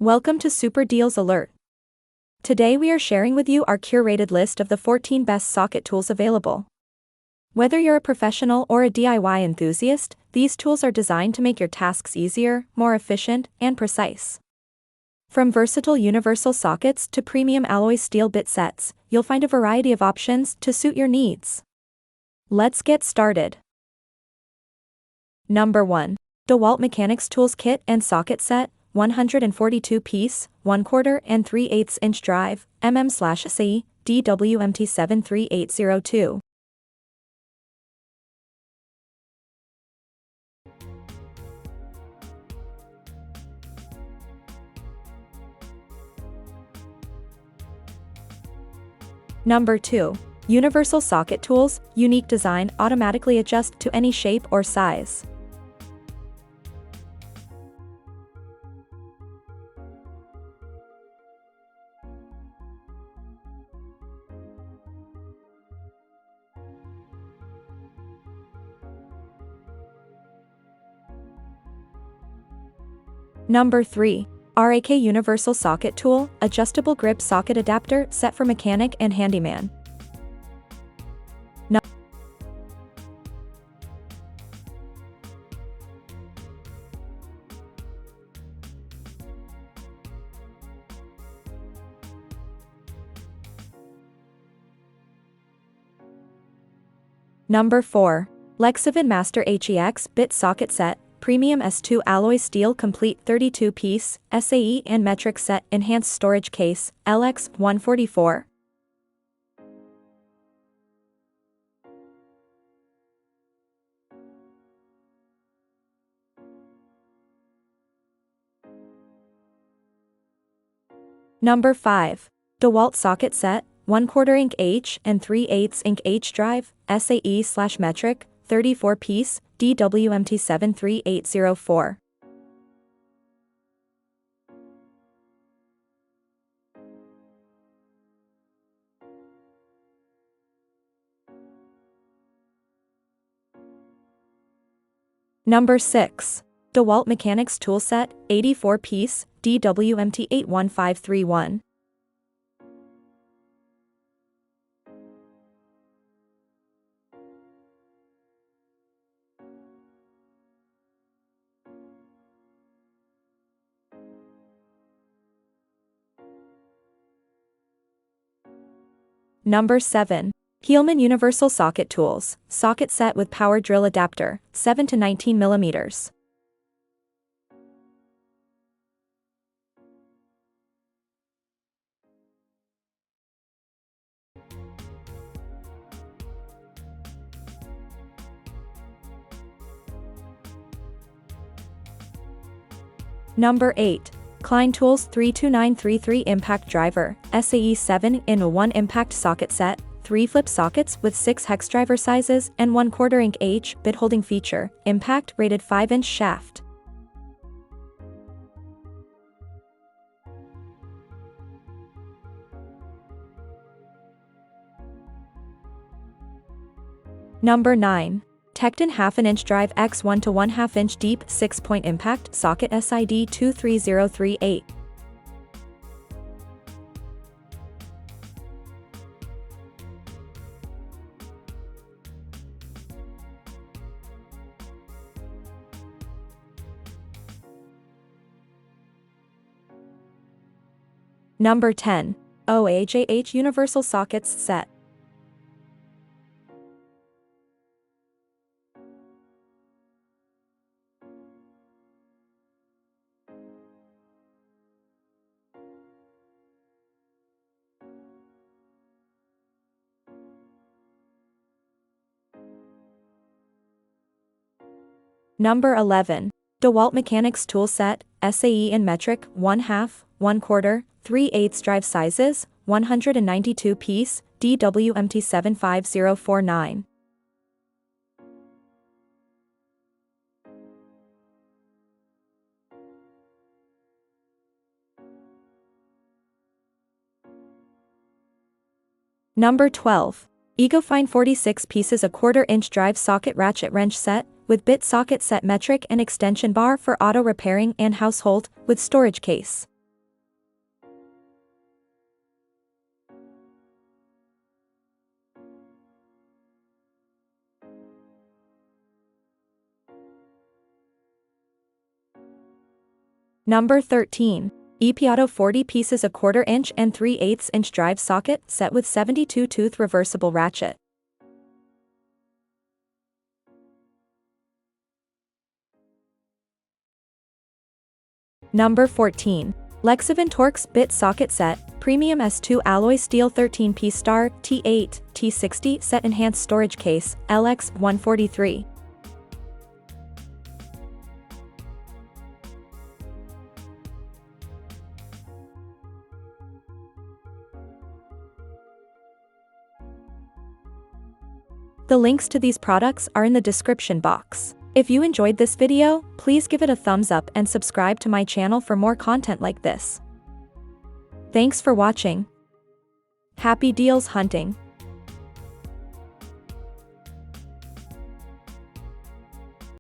Welcome to Super Deals Alert. Today we are sharing with you our curated list of the 14 best socket tools available. Whether you're a professional or a DIY enthusiast, these tools are designed to make your tasks easier, more efficient, and precise. From versatile universal sockets to premium alloy steel bit sets, you'll find a variety of options to suit your needs. Let's get started. Number 1. DEWALT Mechanics Tools Kit and Socket Set, 142-piece, 1/4 and 3/8 inch drive, mm/SE, DWMT 73802. Number 2. Universal Socket Tools, unique design, automatically adjust to any shape or size. Number 3. RAK Universal Socket Tool, Adjustable Grip Socket Adapter, set for mechanic and handyman. Number 4. LEXIVON Master HEX Bit Socket Set, Premium S2 Alloy Steel Complete 32-piece, SAE and Metric Set Enhanced Storage Case, LX144. Number 5. DEWALT Socket Set, 1/4 inch H and 3/8 inch H drive, SAE/metric, 34-piece, DWMT 73804. Number 6. DEWALT Mechanics Tool Set, 84-piece, DWMT 81531. Number 7. HELEMAN Universal Socket Tools, Socket Set with Power Drill Adapter, 7 to 19 mm. Number 8. Klein Tools 32933 Impact Driver, SAE 7-in-1 Impact Socket Set, 3 flip sockets with 6 hex driver sizes and 1/4 inch H bit holding feature, impact rated 5-inch shaft. Number 9. TEKTON 1/2 inch drive X 1 to 1/2 inch deep 6-point impact socket SID 23038. Number 10. OAAJH Universal Sockets Set. Number 11. DEWALT Mechanics Tool Set, SAE and Metric, 1/2, 1/4, 3/8 drive sizes, 192-piece, DWMT 75049. Number 12. Egofine 46 pieces 1/4 inch drive socket ratchet wrench set, with bit socket set metric and extension bar for auto repairing and household, with storage case. Number 13. EP-Auto 40 pieces a 1/4 inch and 3/8 inch drive socket set with 72 tooth reversible ratchet. Number 14. LEXIVON Torx Bit Socket Set, Premium S2 Alloy Steel 13-piece Star, T8, T60 Set Enhanced Storage Case, LX143. The links to these products are in the description box. If you enjoyed this video, please give it a thumbs up and subscribe to my channel for more content like this. Thanks for watching. Happy deals hunting!